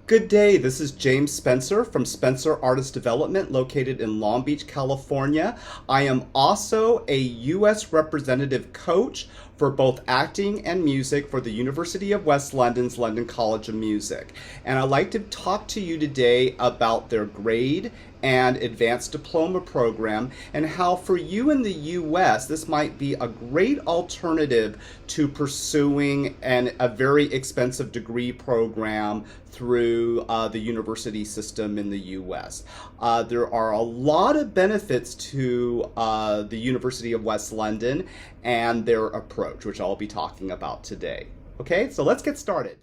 Good day, this is James Spencer from Spencer Artist Development located in Long Beach, California. I am also a U.S. representative coach for both acting and music for the University of West London's London College of Music. And I'd like to talk to you today about their grade and advanced diploma program and how for you in the US this might be a great alternative to pursuing a very expensive degree program through the university system in the US. There are a lot of benefits to the University of West London and their approach, which I'll be talking about today. Okay, so let's get started.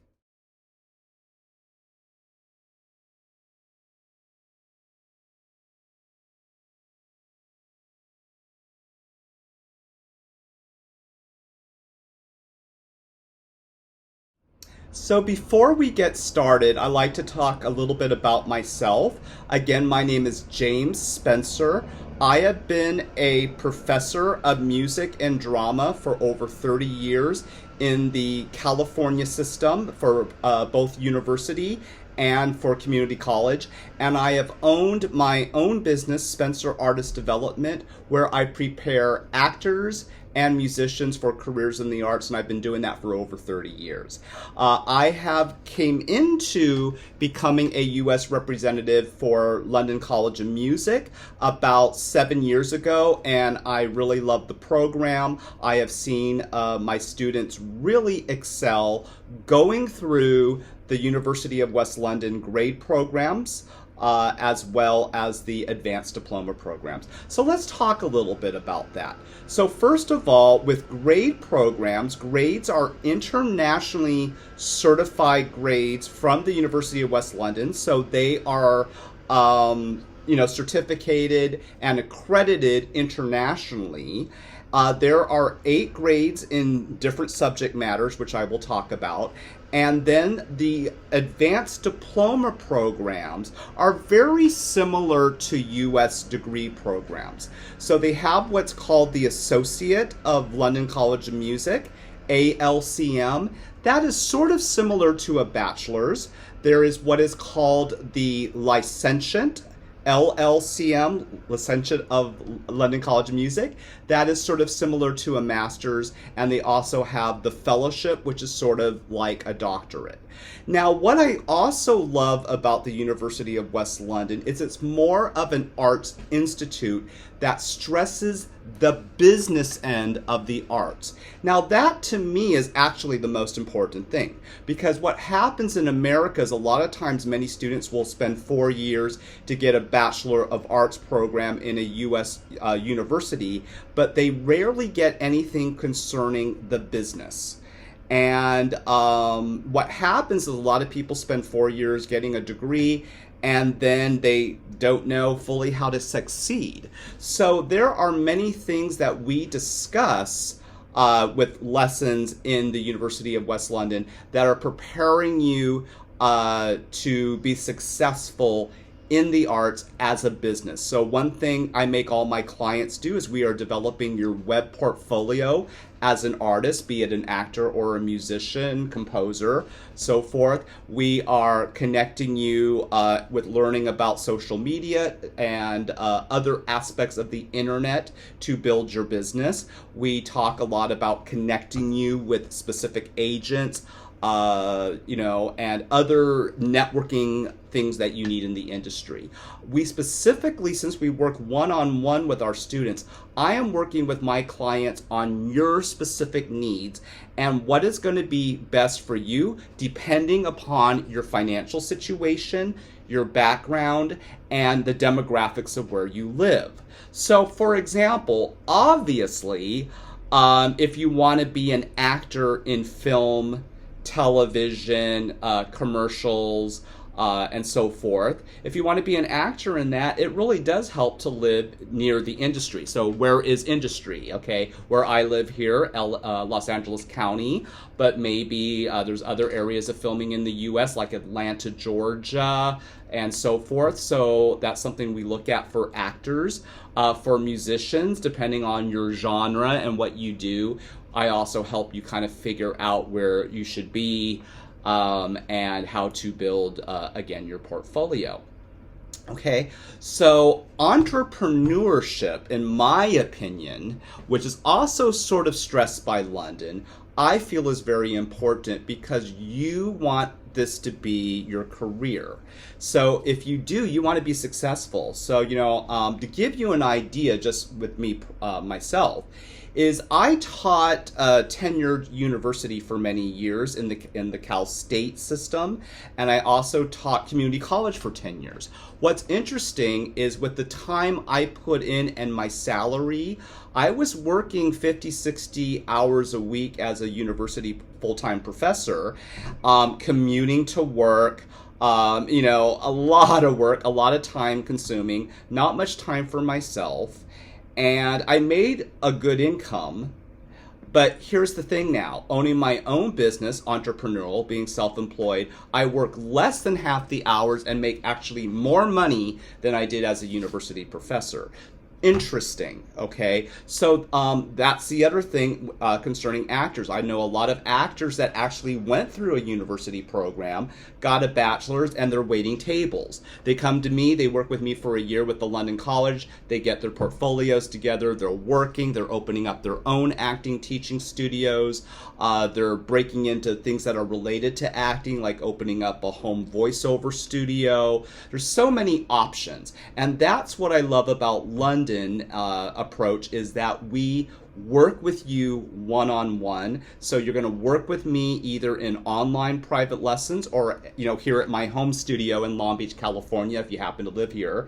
So before we get started, I'd like to talk a little bit about myself. Again, my name is James Spencer. I have been a professor of music and drama for over 30 years in the California system for both university and for community college. And I have owned my own business, Spencer Artist Development, where I prepare actors and musicians for careers in the arts, and I've been doing that for over 30 years. I have came into becoming a U.S. representative for London College of Music about 7 years ago, and I really love the program. I have seen my students really excel going through the University of West London grade programs, as well as the advanced diploma programs. So let's talk a little bit about that. So first of all, with grade programs, grades are internationally certified grades from the University of West London. So they are certificated and accredited internationally. There are 8 grades in different subject matters, which I will talk about. And then the advanced diploma programs are very similar to U.S. degree programs. So they have what's called the Associate of London College of Music, ALCM. That is sort of similar to a bachelor's. There is what is called the Licentiate, LLCM, Licentiate of London College of Music. That is sort of similar to a master's, and they also have the fellowship, which is sort of like a doctorate. Now, what I also love about the University of West London is it's more of an arts institute that stresses the business end of the arts. Now, that to me is actually the most important thing, because what happens in America is a lot of times many students will spend 4 years to get a Bachelor of Arts program in a U.S. University, but they rarely get anything concerning the business. And what happens is a lot of people spend 4 years getting a degree, and then they don't know fully how to succeed. So there are many things that we discuss with lessons in the University of West London that are preparing you to be successful in the arts as a business. So one thing I make all my clients do is we are developing your web portfolio as an artist, be it an actor or a musician, composer, so forth. We are connecting you with learning about social media and other aspects of the internet to build your business. We talk a lot about connecting you with specific agents, and other networking things that you need in the industry. We specifically, since we work one-on-one with our students, I am working with my clients on your specific needs and what is going to be best for you depending upon your financial situation, your background, and the demographics of where you live. So, for example, obviously, if you want to be an actor in film, television, commercials, and so forth. If you want to be an actor in that, it really does help to live near the industry. So where is industry? Okay, where I live here, Los Angeles County, but maybe there's other areas of filming in the U.S. like Atlanta, Georgia, and so forth. So that's something we look at for actors. For musicians, depending on your genre and what you do, I also help you kind of figure out where you should be and how to build, again, your portfolio. Okay, so entrepreneurship, in my opinion, which is also sort of stressed by London, I feel is very important because you want this to be your career. So if you do, you want to be successful. So, to give you an idea, just with me, myself, is I taught tenured university for many years in the Cal State system, and I also taught community college for 10 years. What's interesting is with the time I put in and my salary, I was working 50, 60 hours a week as a university full-time professor, commuting to work, a lot of work, a lot of time consuming, not much time for myself. And I made a good income, but here's the thing now, owning my own business, entrepreneurial, being self-employed, I work less than half the hours and make actually more money than I did as a university professor. Interesting, okay? So that's the other thing concerning actors. I know a lot of actors that actually went through a university program, got a bachelor's, and they're waiting tables. They come to me, they work with me for a year with the London College, they get their portfolios together, they're working, they're opening up their own acting teaching studios, they're breaking into things that are related to acting, like opening up a home voiceover studio. There's so many options, and that's what I love about London approach, is that we work with you one-on-one. So you're going to work with me either in online private lessons or here at my home studio in Long Beach, California, if you happen to live here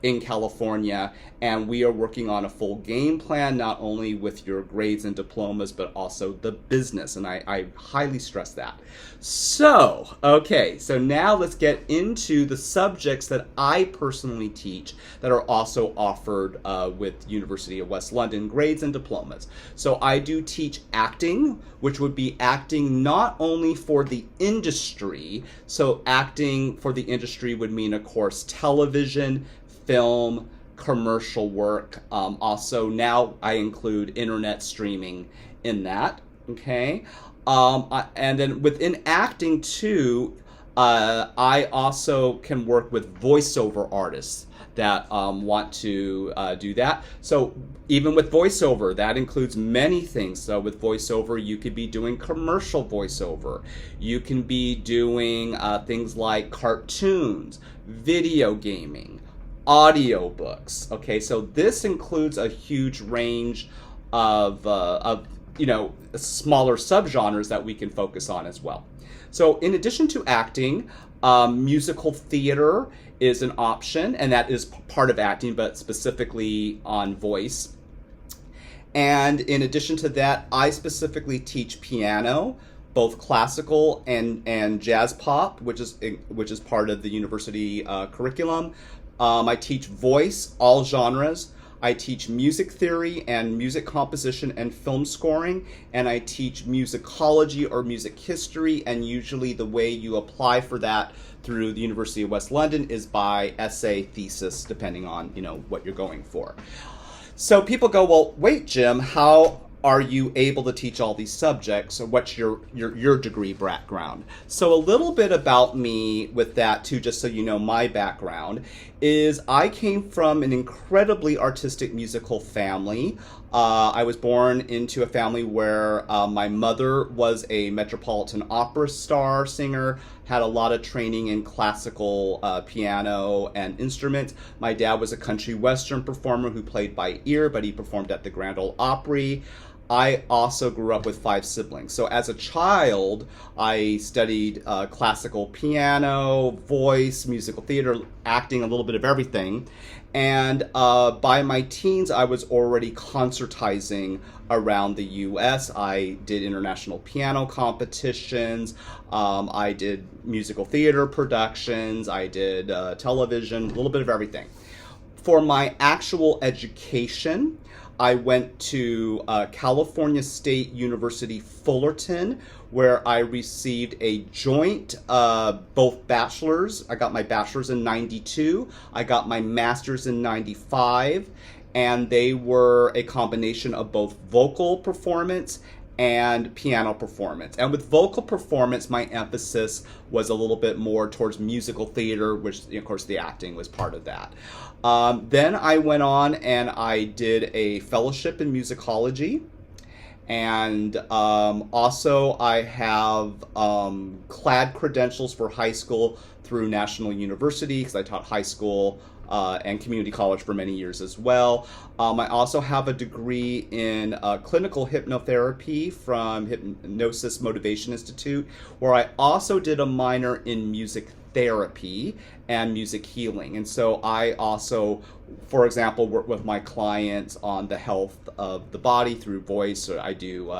in California, and we are working on a full game plan, not only with your grades and diplomas but also the business, and I highly stress that. So now let's get into the subjects that I personally teach that are also offered with University of West London grades and diplomas. So I do teach acting, which would be acting not only for the industry. So acting for the industry would mean, of course, television, film, commercial work. Also now I include internet streaming in that, okay? And then within acting too, I also can work with voiceover artists that want to do that. So even with voiceover, that includes many things. So with voiceover, you could be doing commercial voiceover. You can be doing things like cartoons, video gaming, audiobooks. Okay, so this includes a huge range of smaller subgenres that we can focus on as well. So in addition to acting, musical theater is an option, and that is part of acting, but specifically on voice. And in addition to that, I specifically teach piano, both classical and jazz pop, which is part of the university curriculum. I teach voice, all genres. I teach music theory and music composition and film scoring, and I teach musicology or music history, and usually the way you apply for that through the University of West London is by essay, thesis, depending on what you're going for. So people go, well, wait, Jim, how are you able to teach all these subjects? What's your degree background? So a little bit about me with that too, just so you know my background, is I came from an incredibly artistic musical family. I was born into a family where my mother was a Metropolitan Opera star singer, had a lot of training in classical piano and instruments. My dad was a country western performer who played by ear, but he performed at the Grand Ole Opry. I also grew up with 5 siblings. So as a child, I studied classical piano, voice, musical theater, acting, a little bit of everything. And by my teens, I was already concertizing around the U.S. I did international piano competitions. I did musical theater productions. I did television, a little bit of everything. For my actual education, I went to California State University, Fullerton, where I received a joint both bachelor's. I got my bachelor's in 92. I got my master's in 95. And they were a combination of both vocal performance and piano performance. And with vocal performance, my emphasis was a little bit more towards musical theater, which of course the acting was part of that. Then I went on and I did a fellowship in musicology. And also I have CLAD credentials for high school through National University, because I taught high school and community college for many years as well. I also have a degree in clinical hypnotherapy from Hypnosis Motivation Institute, where I also did a minor in music therapy and music healing. And so I also, for example, work with my clients on the health of the body through voice. So I do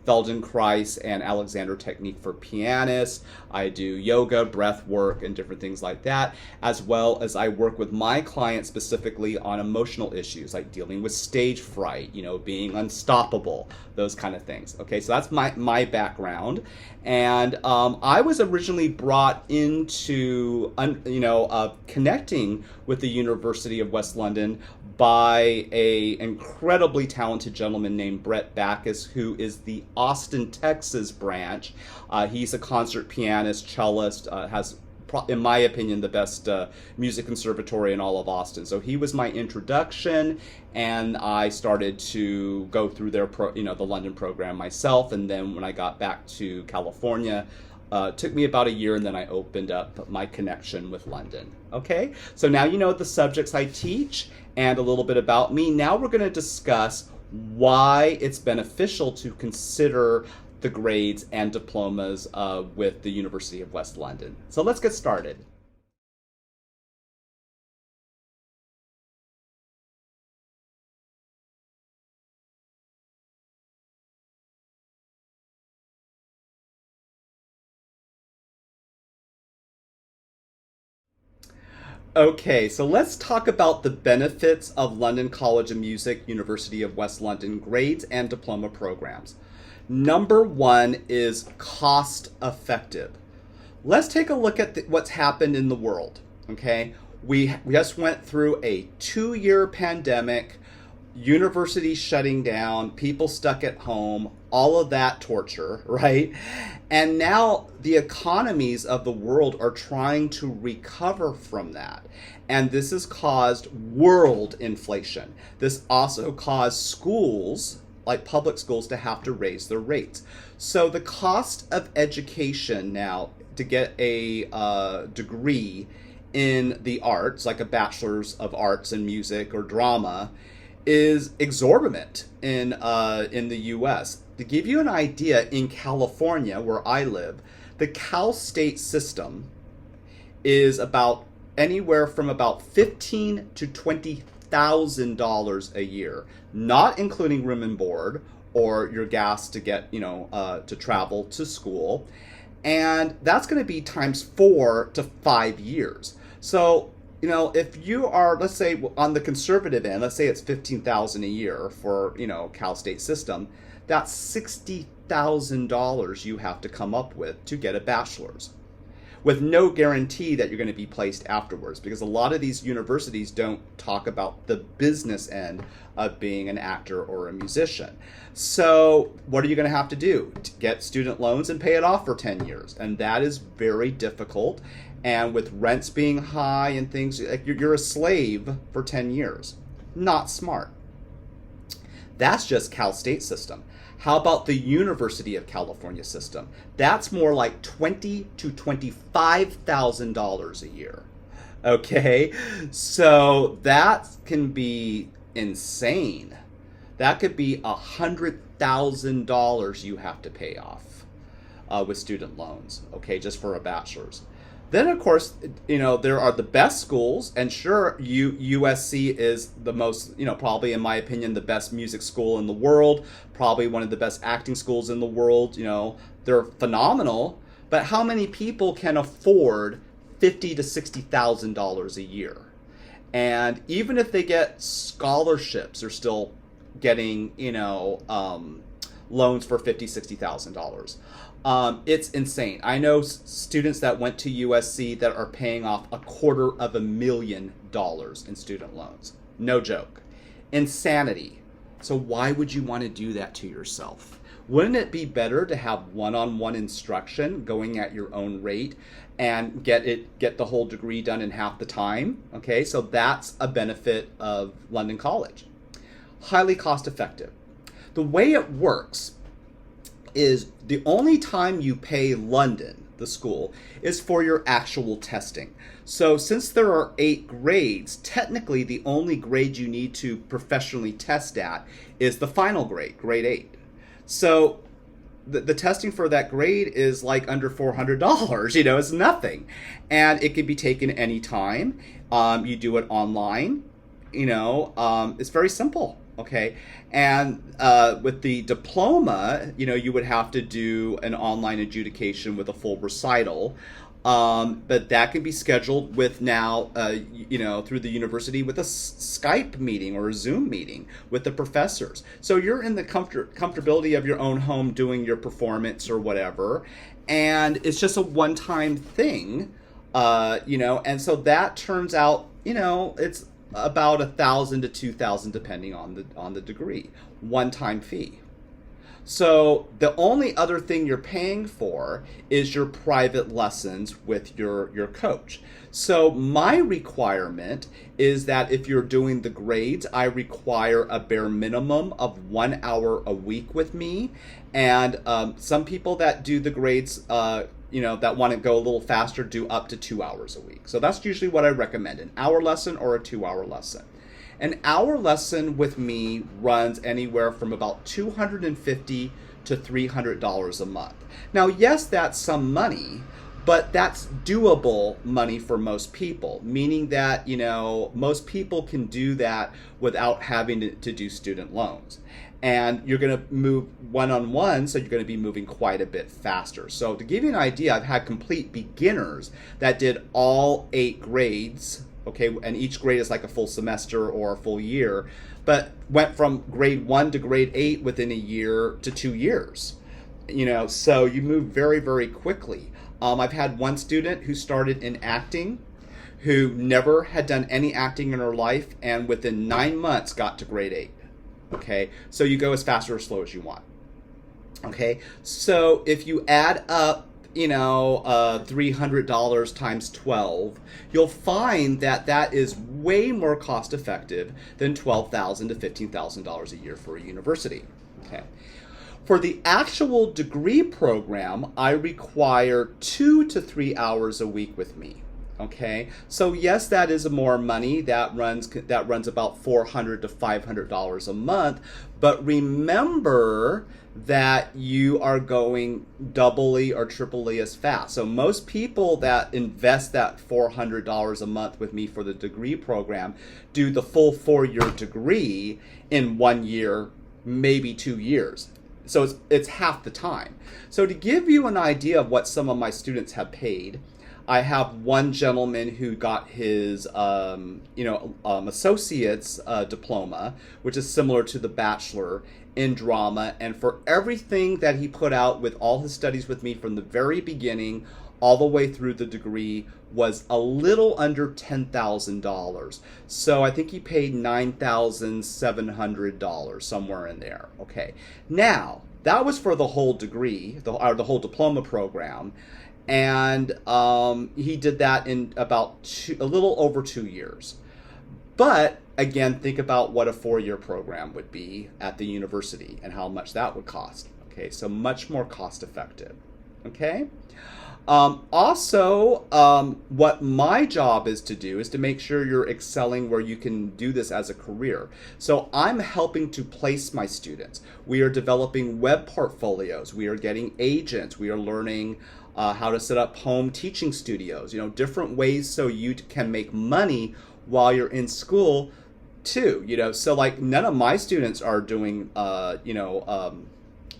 Feldenkrais and Alexander technique for pianists. I do yoga, breath work, and different things like that, as well as I work with my clients specifically on emotional issues like dealing with stage fright, being unstoppable, those kind of things. Okay, so that's my background. And I was originally brought into, connecting with the University of West London by a incredibly talented gentleman named Brett Backus, who is the Austin, Texas branch. He's a concert pianist, cellist, has, in my opinion, the best music conservatory in all of Austin. So he was my introduction, and I started to go through their, the London program myself. And then when I got back to California, it took me about a year, and then I opened up my connection with London. Okay, so now you know the subjects I teach and a little bit about me. Now we're going to discuss why it's beneficial to consider the grades and diplomas with the University of West London. So let's get started. Okay, so let's talk about the benefits of London College of Music, University of West London grades and diploma programs. Number one is cost effective. Let's take a look at what's happened in the world, okay? We just went through a 2-year pandemic, universities shutting down, people stuck at home, all of that torture, right? And now the economies of the world are trying to recover from that. And this has caused world inflation. This also caused schools, like public schools, to have to raise their rates. So the cost of education now to get a degree in the arts, like a bachelor's of arts in music or drama, is exorbitant in the U.S. To give you an idea, in California, where I live, the Cal State system is about anywhere from about $15,000 to $20,000 a year, not including room and board or your gas to get to travel to school, and that's going to be times 4 to 5 years. So if you are, let's say, on the conservative end, let's say it's $15,000 a year for, Cal State system, that's $60,000 you have to come up with to get a bachelor's, with no guarantee that you're going to be placed afterwards, because a lot of these universities don't talk about the business end of being an actor or a musician. So what are you going to have to do? To get student loans and pay it off for 10 years. And that is very difficult. And with rents being high and things, you're a slave for 10 years. Not smart. That's just Cal State system. How about the University of California system? That's more like $20,000 to $25,000 a year. Okay, so that can be insane. That could be $100,000 you have to pay off with student loans. Okay, just for a bachelor's. Then, of course, there are the best schools, and sure, USC is the most, probably, in my opinion, the best music school in the world, probably one of the best acting schools in the world. They're phenomenal, but how many people can afford $50,000 to $60,000 a year? And even if they get scholarships, they're still getting, loans for $50,000, $60,000. It's insane. I know students that went to USC that are paying off $250,000 in student loans. No joke. Insanity. So why would you want to do that to yourself? Wouldn't it be better to have one-on-one instruction going at your own rate and get the whole degree done in half the time? Okay, so that's a benefit of London College. Highly cost effective. The way it works is the only time you pay London, the school, is for your actual testing. So since there are 8 grades, technically the only grade you need to professionally test at is the final grade, grade 8. So the testing for that grade is like under $400, it's nothing. And it can be taken anytime. You do it online, it's very simple. Okay, and with the diploma, you would have to do an online adjudication with a full recital, but that can be scheduled with now, through the university with a Skype meeting or a Zoom meeting with the professors. So you're in the comfortability of your own home doing your performance or whatever, and it's just a one-time thing, and so that turns out, it's about $1,000 to $2,000 depending on the degree, one-time fee. So the only other thing you're paying for is your private lessons with your coach. So my requirement is that if you're doing the grades, I require a bare minimum of 1 hour a week with me. And some people that do the grades, that want to go a little faster, do up to 2 hours a week. So that's usually what I recommend, an hour lesson or a 2-hour lesson. An hour lesson with me runs anywhere from about $250 to $300 a month. Now, yes, that's some money, but that's doable money for most people, meaning that, most people can do that without having to do student loans. And you're going to move one-on-one, so you're going to be moving quite a bit faster. So to give you an idea, I've had complete beginners that did all 8 grades, okay, and each grade is like a full semester or a full year, but went from grade 1 to grade 8 within a year to 2 years. So you move very, very quickly. I've had one student who started in acting, who never had done any acting in her life, and within 9 months got to grade 8. Okay, so you go as fast or as slow as you want. Okay, so if you add up, $300 times 12, you'll find that is way more cost effective than $12,000 to $15,000 a year for a university. Okay. For the actual degree program, I require 2 to 3 hours a week with me. Okay, so yes, that is more money. That runs about $400 to $500 a month. But remember that you are going doubly or triply as fast. So most people that invest that $400 a month with me for the degree program do the full 4-year degree in 1 year, maybe 2 years. So it's half the time. So to give you an idea of what some of my students have paid, I have one gentleman who got his, associate's diploma, which is similar to the bachelor in drama. And for everything that he put out with all his studies with me from the very beginning all the way through the degree was a little under $10,000. So I think he paid $9,700, somewhere in there. Okay. Now, that was for the whole degree, the whole diploma program. And he did that in about a little over 2 years. But again, think about what a 4-year program would be at the university and how much that would cost. Okay, so much more cost effective. Okay. What my job is to do is to make sure you're excelling where you can do this as a career. So I'm helping to place my students. We are developing web portfolios. We are getting agents. We are learning how to set up home teaching studios, different ways so you can make money while you're in school too, so like none of my students are doing,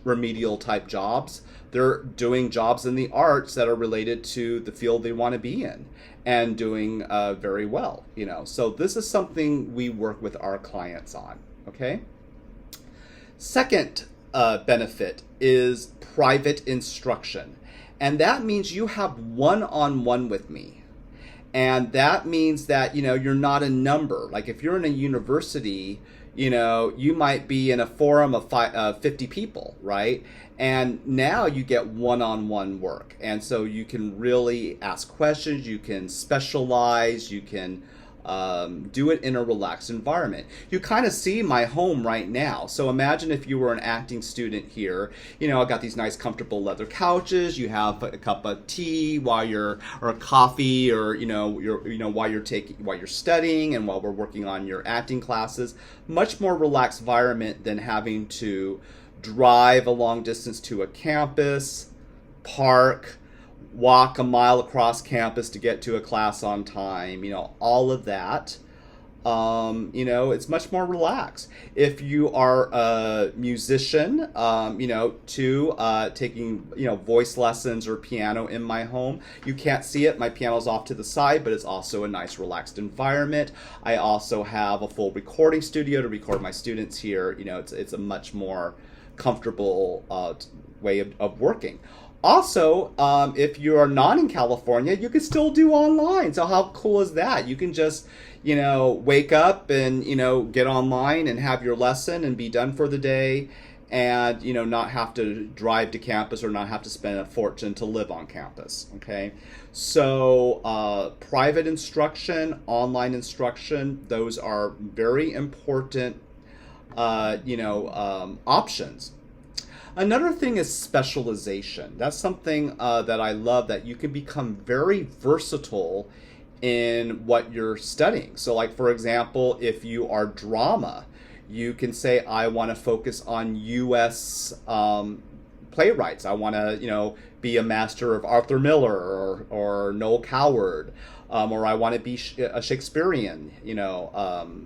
remedial type jobs. They're doing jobs in the arts that are related to the field they want to be in and doing very well, so this is something we work with our clients on. Okay. Second benefit is private instruction. And that means you have one-on-one with me. And that means that, you're not a number. Like if you're in a university, you might be in a forum of 50 people, right? And now you get one-on-one work. And so you can really ask questions, you can specialize, you can do it in a relaxed environment. You kind of see my home right now. So imagine if you were an acting student here. I've got these nice comfortable leather couches. You have a cup of tea or coffee, or while you're studying and while we're working on your acting classes. Much more relaxed environment than having to drive a long distance to a campus, park, walk a mile across campus to get to a class on time, all of that. It's much more relaxed. If you are a musician, taking, voice lessons or piano in my home, you can't see it. My piano's off to the side, but it's also a nice relaxed environment. I also have a full recording studio to record my students here. It's a much more comfortable way of working. Also, if you are not in California, you can still do online. So how cool is that? You can just, wake up and, get online and have your lesson and be done for the day, and, not have to drive to campus or not have to spend a fortune to live on campus. Okay. So private instruction, online instruction, those are very important, options. Another thing is specialization. That's something that I love, that you can become very versatile in what you're studying. So like, for example, if you are drama, you can say, I want to focus on U.S. playwrights. I want to, be a master of Arthur Miller or Noel Coward. Or I want to be a Shakespearean,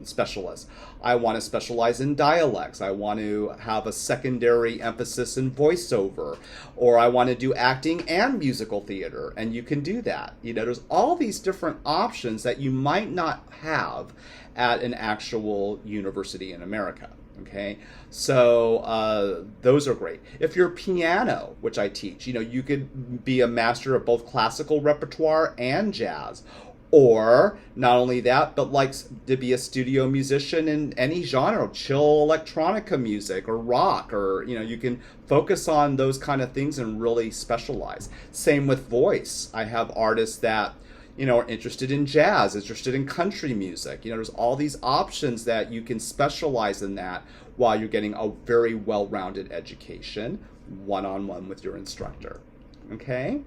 specialist. I want to specialize in dialects. I want to have a secondary emphasis in voiceover. Or I want to do acting and musical theater. And you can do that. There's all these different options that you might not have at an actual university in America. Okay, so those are great. If you're piano, which I teach, you could be a master of both classical repertoire and jazz. Or not only that, but like to be a studio musician in any genre, chill electronica music or rock, or, you can focus on those kind of things and really specialize. Same with voice. I have artists that are interested in jazz, interested in country music. There's all these options that you can specialize in that while you're getting a very well-rounded education, one-on-one with your instructor. Okay?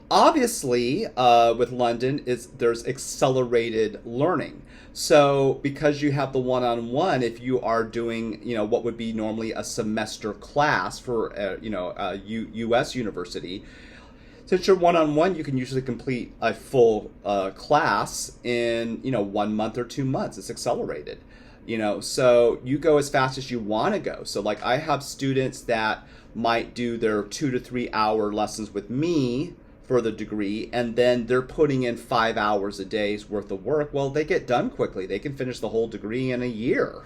Obviously, with London, there's accelerated learning. So because you have the one-on-one, if you are doing, what would be normally a semester class for, a U.S. university, since you're one-on-one, you can usually complete a full class in, 1 month or 2 months. It's accelerated, so you go as fast as you want to go. So like, I have students that might do their 2 to 3 hour lessons with me for the degree, and then they're putting in 5 hours a day's worth of work. Well, they get done quickly. They can finish the whole degree in a year,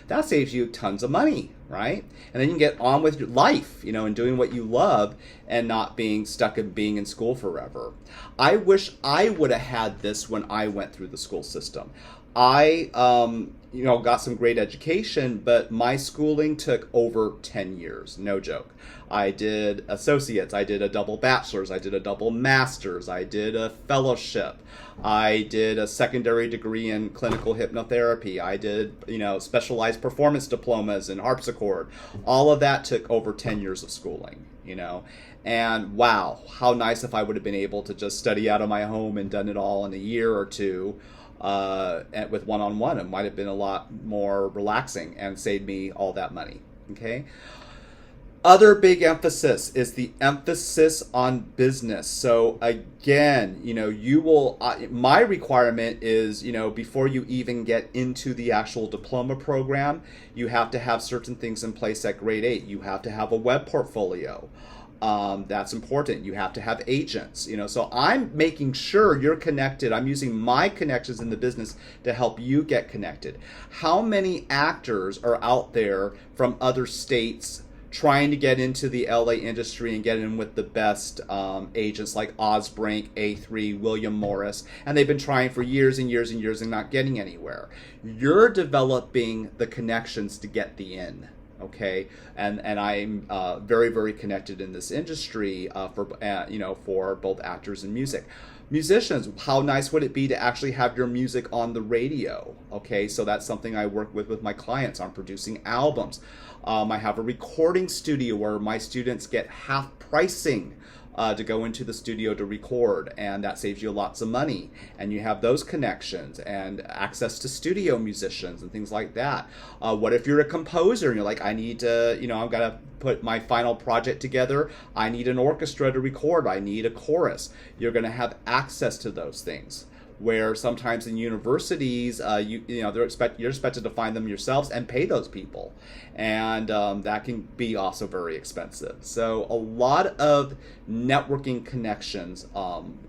That saves you tons of money, right? And then you can get on with your life, and doing what you love and not being stuck in being in school forever. I wish I would have had this when I went through the school system. I, got some great education, but my schooling took over 10 years, no joke. I did associates, I did a double bachelor's, I did a double master's, I did a fellowship, I did a secondary degree in clinical hypnotherapy, I did, specialized performance diplomas in harpsichord. All of that took over 10 years of schooling, And wow, how nice if I would have been able to just study out of my home and done it all in a year or two. With one-on-one, it might have been a lot more relaxing and saved me all that money. Okay. Other big emphasis is the emphasis on business. So again, you will, my requirement is, before you even get into the actual diploma program, you have to have certain things in place at grade 8. You have to have a web portfolio. That's important. You have to have agents, so I'm making sure you're connected. I'm using my connections in the business to help you get connected. How many actors are out there from other states trying to get into the LA industry and get in with the best agents like Osbrink, A3, William Morris, and they've been trying for years and years and years and not getting anywhere. You're developing the connections to get the in. Okay, and I'm very, very connected in this industry for both actors and musicians. How nice would it be to actually have your music on the radio? Okay, so that's something I work with my clients on producing albums. I have a recording studio where my students get half pricing to go into the studio to record, and that saves you lots of money. And you have those connections and access to studio musicians and things like that. What if you're a composer and you're like, I need to, I've got to put my final project together. I need an orchestra to record. I need a chorus. You're going to have access to those things. Where sometimes in universities, you're expected to find them yourselves and pay those people, and that can be also very expensive. So a lot of networking connections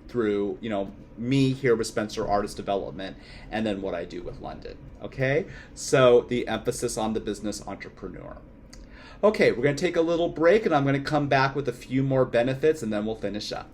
through me here with Spencer Artist Development, and then what I do with London. Okay, so the emphasis on the business entrepreneur. Okay, we're going to take a little break, and I'm going to come back with a few more benefits, and then we'll finish up.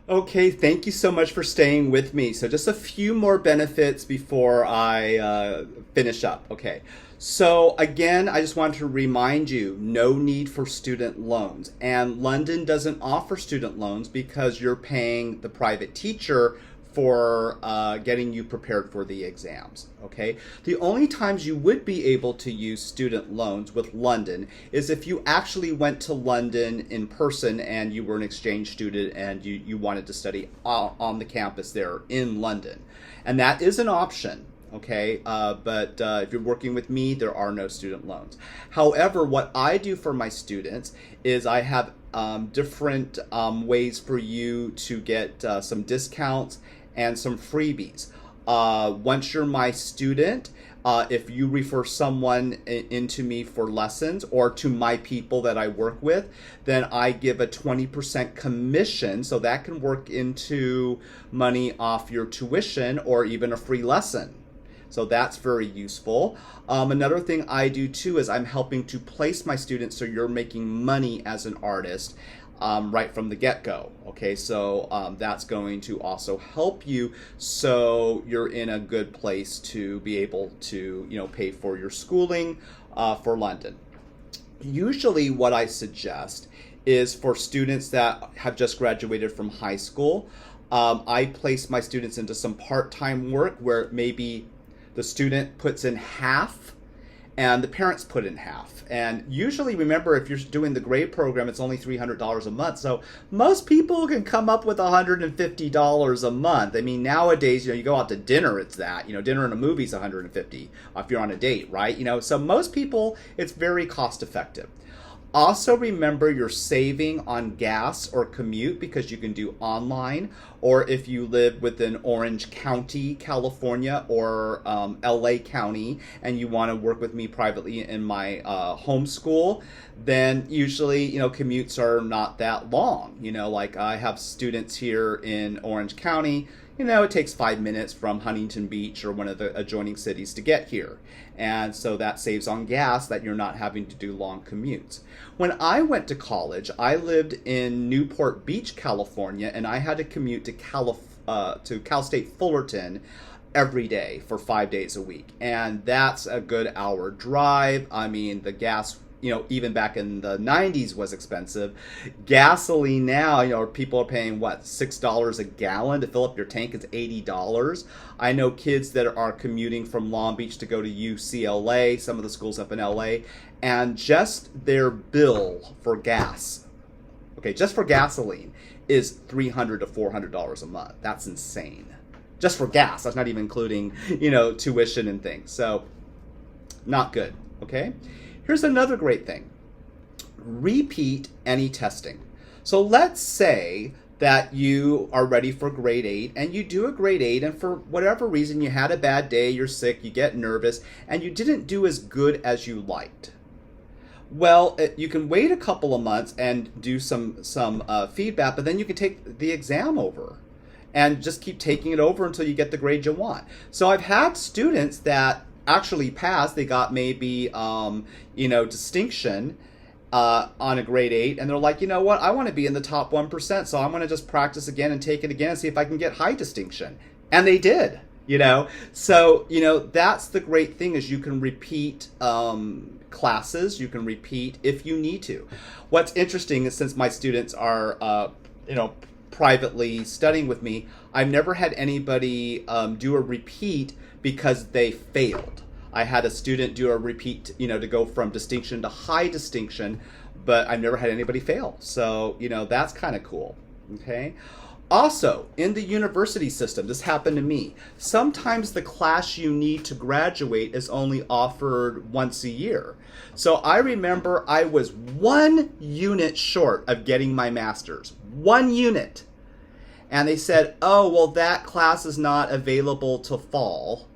Okay, thank you so much for staying with me. So just a few more benefits before I finish up. Okay, so again, I just want to remind you, no need for student loans. And London doesn't offer student loans because you're paying the private teacher for getting you prepared for the exams, okay? The only times you would be able to use student loans with London is if you actually went to London in person and you were an exchange student and you wanted to study on the campus there in London. And that is an option, okay? But if you're working with me, there are no student loans. However, what I do for my students is I have different ways for you to get some discounts and some freebies. Once you're my student, if you refer someone into me for lessons or to my people that I work with, then I give a 20% commission, so that can work into money off your tuition or even a free lesson. So that's very useful. Another thing I do too is I'm helping to place my students so you're making money as an artist right from the get-go. Okay, so that's going to also help you so you're in a good place to be able to pay for your schooling for London. Usually what I suggest is for students that have just graduated from high school, I place my students into some part-time work where maybe the student puts in half and the parents put in half. And usually, remember, if you're doing the grade program, it's only $300 a month. So most people can come up with $150 a month. I mean, nowadays, you go out to dinner, it's that. Dinner and a movie's $150 if you're on a date, right? So most people, it's very cost effective. Also remember you're saving on gas or commute because you can do online, or if you live within Orange County, California, or LA County, and you want to work with me privately in my homeschool, then usually, commutes are not that long. Like I have students here in Orange County, it takes 5 minutes from Huntington Beach or one of the adjoining cities to get here. And so that saves on gas that you're not having to do long commutes. When I went to college, I lived in Newport Beach, California, and I had to commute to Cal State Fullerton every day for 5 days a week. And that's a good hour drive. I mean, the gas even back in the 90s was expensive. Gasoline now, people are paying, $6 a gallon to fill up your tank is $80. I know kids that are commuting from Long Beach to go to UCLA, some of the schools up in LA, and just their bill for gas, just for gasoline, is $300 to $400 a month. That's insane. Just for gas. That's not even including, tuition and things. So, not good, okay? Here's another great thing. Repeat any testing. So let's say that you are ready for grade 8, and you do a grade 8, and for whatever reason you had a bad day, you're sick, you get nervous, and you didn't do as good as you liked. Well, you can wait a couple of months and do some feedback, but then you can take the exam over and just keep taking it over until you get the grade you want. So I've had students that actually passed. They got maybe, distinction on a grade 8, and they're like, you know what, I want to be in the top 1%, so I'm going to just practice again and take it again and see if I can get high distinction. And they did, So, that's the great thing, is you can repeat classes, you can repeat if you need to. What's interesting is, since my students are, privately studying with me, I've never had anybody do a repeat because they failed. I had a student do a repeat, to go from distinction to high distinction, but I've never had anybody fail. So, that's kind of cool. Okay. Also, in the university system, this happened to me. Sometimes the class you need to graduate is only offered once a year. So I remember I was 1 unit short of getting my master's. 1 unit. And they said, oh, well, that class is not available till fall.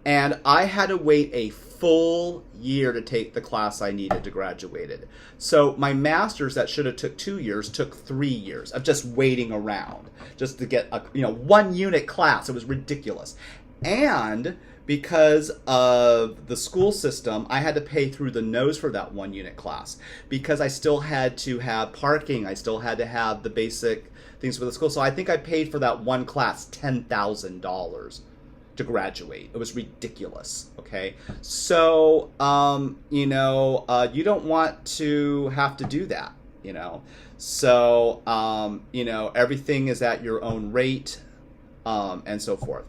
And I had to wait a full year to take the class I needed to graduate it. So my master's, that should have took 2 years, took 3 years of just waiting around just to get a 1 unit class. It was ridiculous. And because of the school system, I had to pay through the nose for that 1 unit class, because I still had to have parking. I still had to have the basic things for the school. So I think I paid for that one class $10,000 to graduate. It was ridiculous. Okay. So, you don't want to have to do that, So, everything is at your own rate, and so forth.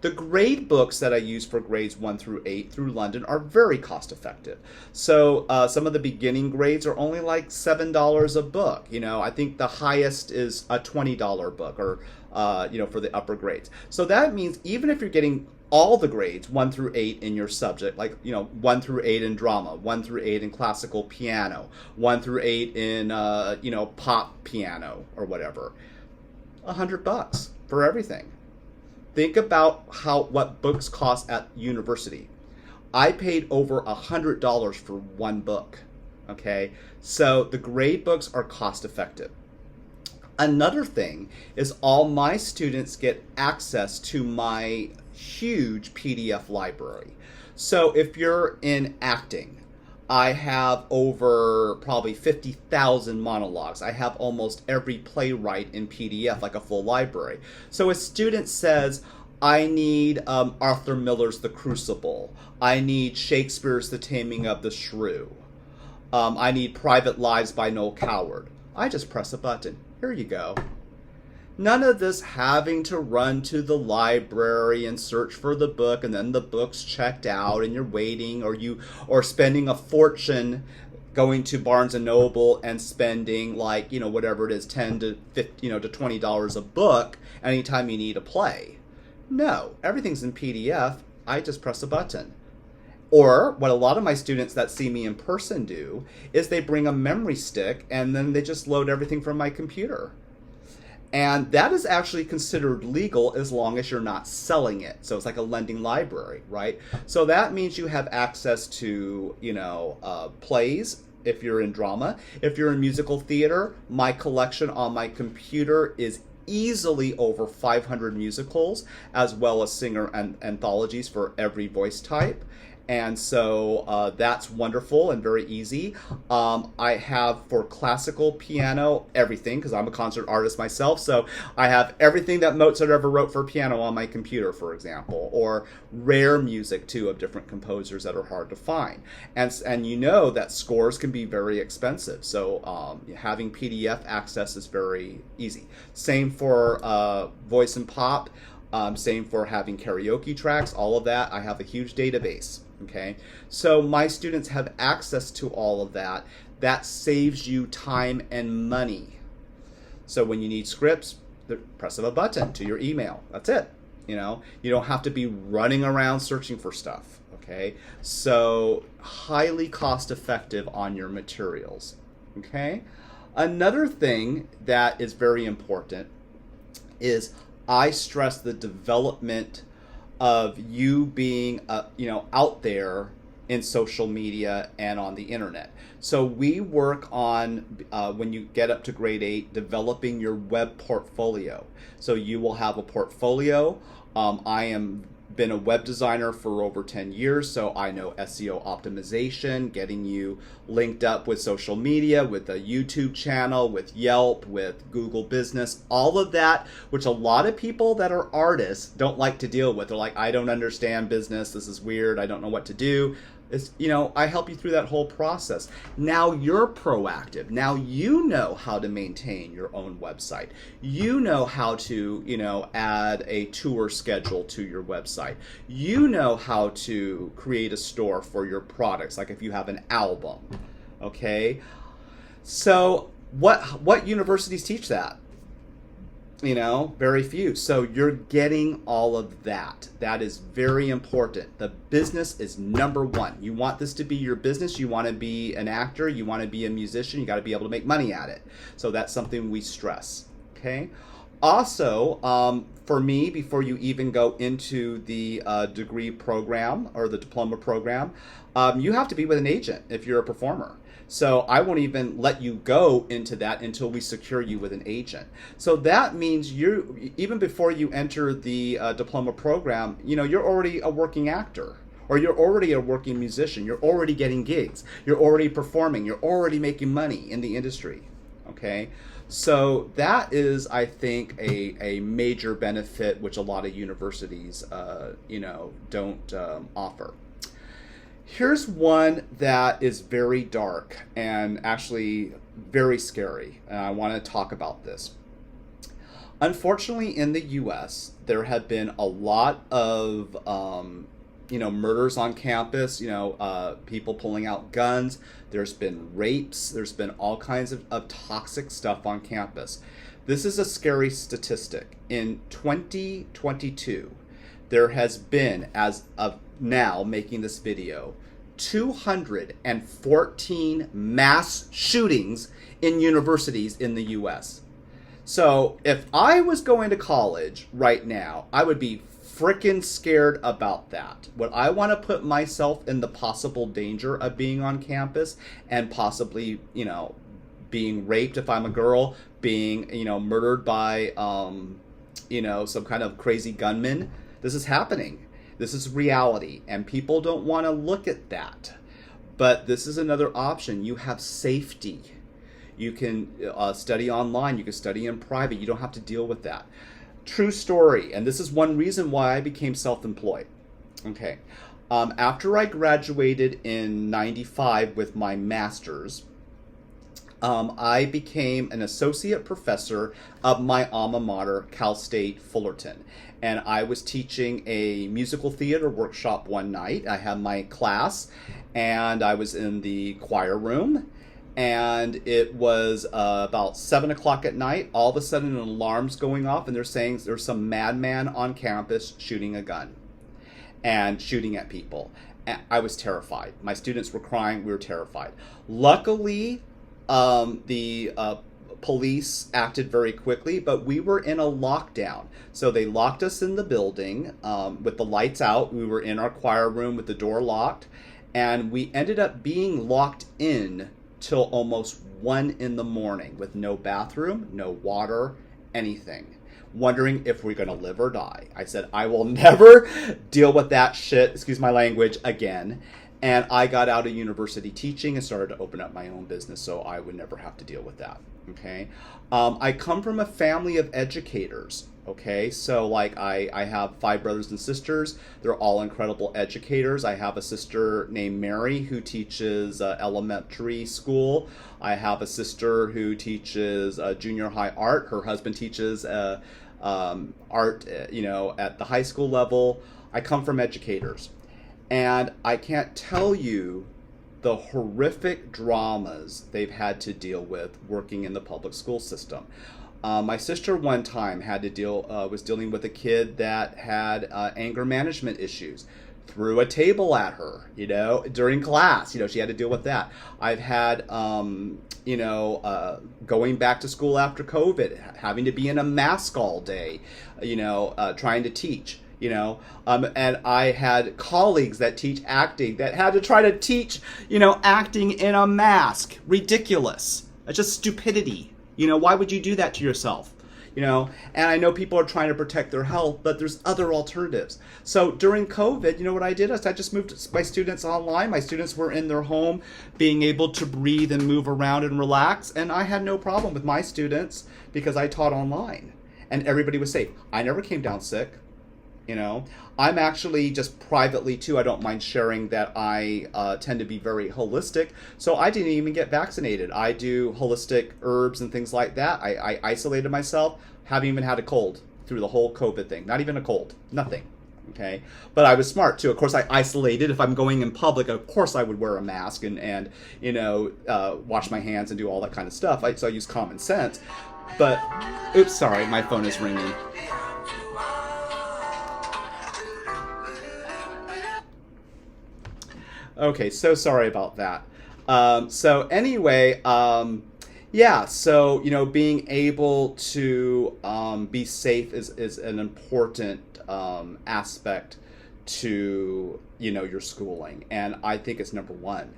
The grade books that I use for grades 1 through 8 through London are very cost effective. So some of the beginning grades are only like $7 a book. I think the highest is a $20 book, or for the upper grades. So that means even if you're getting all the grades 1 through 8 in your subject, like 1 through 8 in drama, 1 through 8 in classical piano, 1 through 8 in pop piano or whatever, $100 for everything. Think about what books cost at university. I paid over $100 for 1 book. Okay, so the grade books are cost effective. Another thing is, all my students get access to my huge PDF library. So if you're in acting, I have over probably 50,000 monologues. I have almost every playwright in PDF, like a full library. So a student says, I need Arthur Miller's The Crucible. I need Shakespeare's The Taming of the Shrew. I need Private Lives by Noel Coward. I just press a button. Here you go. None of this having to run to the library and search for the book, and then the book's checked out and you're waiting, or spending a fortune going to Barnes and Noble and spending whatever it is, $10 to $50, to $20 a book anytime you need a play. No, everything's in PDF. I just press a button. Or what a lot of my students that see me in person do is they bring a memory stick and then they just load everything from my computer. And that is actually considered legal as long as you're not selling it. So it's like a lending library, right? So that means you have access to, plays if you're in drama. If you're in musical theater, my collection on my computer is easily over 500 musicals, as well as singer and anthologies for every voice type. And so that's wonderful and very easy. I have, for classical piano, everything, because I'm a concert artist myself. So I have everything that Mozart ever wrote for piano on my computer, for example, or rare music too of different composers that are hard to find. And that scores can be very expensive. So having PDF access is very easy. Same for voice and pop. Same for having karaoke tracks, all of that. I have a huge database. Okay, so my students have access to all of that. That saves you time and money. So when you need scripts, the press of a button to your email. That's it. You don't have to be running around searching for stuff. Okay, so highly cost effective on your materials. Okay. Another thing that is very important is I stress the development of you being, out there in social media and on the internet. So we work on, when you get up to grade 8, developing your web portfolio. So you will have a portfolio. I am been a web designer for over 10 years, so I know SEO optimization, getting you linked up with social media, with a YouTube channel, with Yelp, with Google Business, all of that, which a lot of people that are artists don't like to deal with. They're like, I don't understand business, this is weird, I don't know what to do. It's, I help you through that whole process. Now you're proactive. Now you know how to maintain your own website. You know how to, add a tour schedule to your website. You know how to create a store for your products, like if you have an album, okay? So what universities teach that? Very few. So you're getting all of that. That is very important. The business is number one. You want this to be your business. You want to be an actor. You want to be a musician. You got to be able to make money at it. So that's something we stress. Okay. Also, for me, before you even go into the degree program or the diploma program, you have to be with an agent if you're a performer. So I won't even let you go into that until we secure you with an agent. So that means even before you enter the diploma program, you're already a working actor, or you're already a working musician. You're already getting gigs. You're already performing. You're already making money in the industry. Okay. So that is, I think, a major benefit which a lot of universities, don't offer. Here's one that is very dark and actually very scary, and I want to talk about this. Unfortunately, in the U.S., there have been a lot of, murders on campus, people pulling out guns. There's been rapes. There's been all kinds of toxic stuff on campus. This is a scary statistic. In 2022, there has been, as of now making this video, 214 mass shootings in universities in the US. So if I was going to college right now, I would be freaking scared about that. Would I want to put myself in the possible danger of being on campus and possibly, being raped if I'm a girl, being, murdered by, some kind of crazy gunman? This is happening. This is reality, and people don't want to look at that. But this is another option. You have safety. You can study online. You can study in private. You don't have to deal with that. True story, and this is one reason why I became self-employed. Okay. After I graduated in '95 with my master's, I became an associate professor of my alma mater, Cal State Fullerton. And I was teaching a musical theater workshop one night. I had my class, and I was in the choir room. And it was about 7 o'clock at night. All of a sudden, an alarm's going off, and they're saying there's some madman on campus shooting a gun and shooting at people. And I was terrified. My students were crying. We were terrified. Luckily, the police acted very quickly, but we were in a lockdown. So they locked us in the building with the lights out. We were in our choir room with the door locked, and we ended up being locked in till almost 1 in the morning with no bathroom, no water, anything, wondering if we're going to live or die. I said, I will never deal with that shit, excuse my language, again. And I got out of university teaching and started to open up my own business so I would never have to deal with that. Okay. I come from a family of educators. Okay. So like I have 5 brothers and sisters. They're all incredible educators. I have a sister named Mary who teaches elementary school. I have a sister who teaches junior high art. Her husband teaches art, at the high school level. I come from educators. And I can't tell you the horrific dramas they've had to deal with working in the public school system. My sister one time had to was dealing with a kid that had anger management issues. threw a table at her, during class. She had to deal with that. I've had, going back to school after COVID, having to be in a mask all day, trying to teach. And I had colleagues that teach acting that had to try to teach, acting in a mask. Ridiculous. It's just stupidity. Why would you do that to yourself? And I know people are trying to protect their health, but there's other alternatives. So during COVID, what I did is I just moved my students online. My students were in their home, being able to breathe and move around and relax. And I had no problem with my students because I taught online and everybody was safe. I never came down sick. I'm actually just privately too, I don't mind sharing that I tend to be very holistic. So I didn't even get vaccinated. I do holistic herbs and things like that. I isolated myself, haven't even had a cold through the whole COVID thing. Not even a cold, nothing. Okay. But I was smart too. Of course, I isolated. If I'm going in public, of course I would wear a mask and wash my hands and do all that kind of stuff. So I use common sense. But, oops, sorry, my phone is ringing. Okay, so sorry about that. So anyway, being able to be safe is an important aspect to, your schooling. And I think it's number one.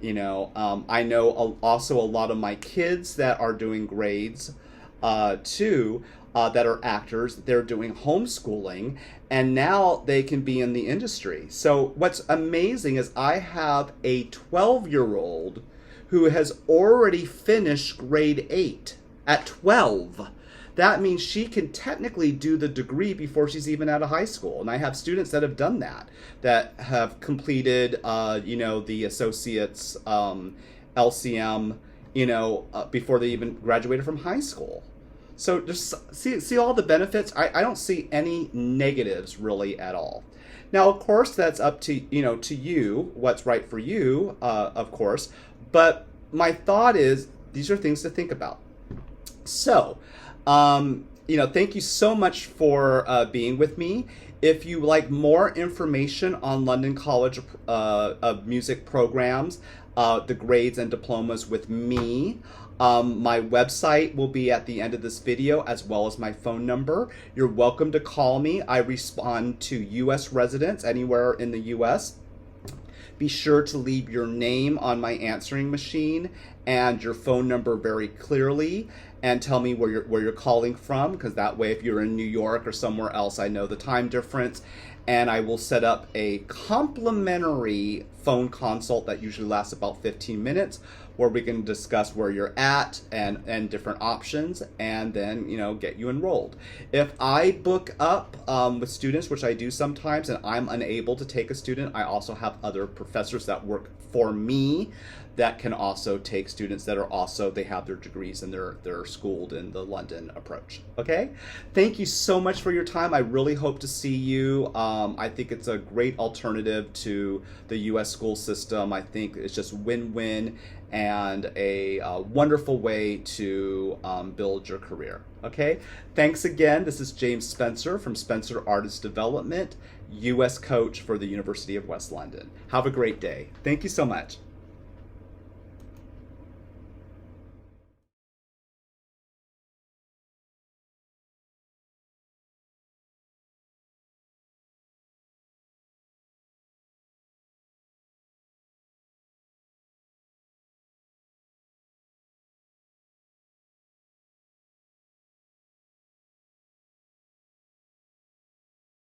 I know also a lot of my kids that are doing grades too, that are actors, they're doing homeschooling, and now they can be in the industry. So what's amazing is I have a 12-year-old who has already finished grade 8 at 12. That means she can technically do the degree before she's even out of high school. And I have students that have done that have completed, the associate's LCM, before they even graduated from high school. So just see all the benefits. I don't see any negatives really at all. Now, of course, that's up to you, what's right for you, of course. But my thought is these are things to think about. So, thank you so much for being with me. If you like more information on London College of Music programs, the grades and diplomas with me, my website will be at the end of this video, as well as my phone number. You're welcome to call me. I respond to U.S. residents anywhere in the U.S. Be sure to leave your name on my answering machine and your phone number very clearly, and tell me where you're calling from, because that way, if you're in New York or somewhere else, I know the time difference. And I will set up a complimentary phone consult that usually lasts about 15 minutes, where we can discuss where you're at and different options, and then get you enrolled. If I book up with students, which I do sometimes, and I'm unable to take a student, I also have other professors that work for me that can also take students that are also, they have their degrees and they're schooled in the London approach. Okay? Thank you so much for your time. I really hope to see you. I think it's a great alternative to the U.S. school system. I think it's just win-win and a wonderful way to build your career. Okay? Thanks again. This is James Spencer from Spencer Artist Development, U.S. coach for the University of West London. Have a great day. Thank you so much.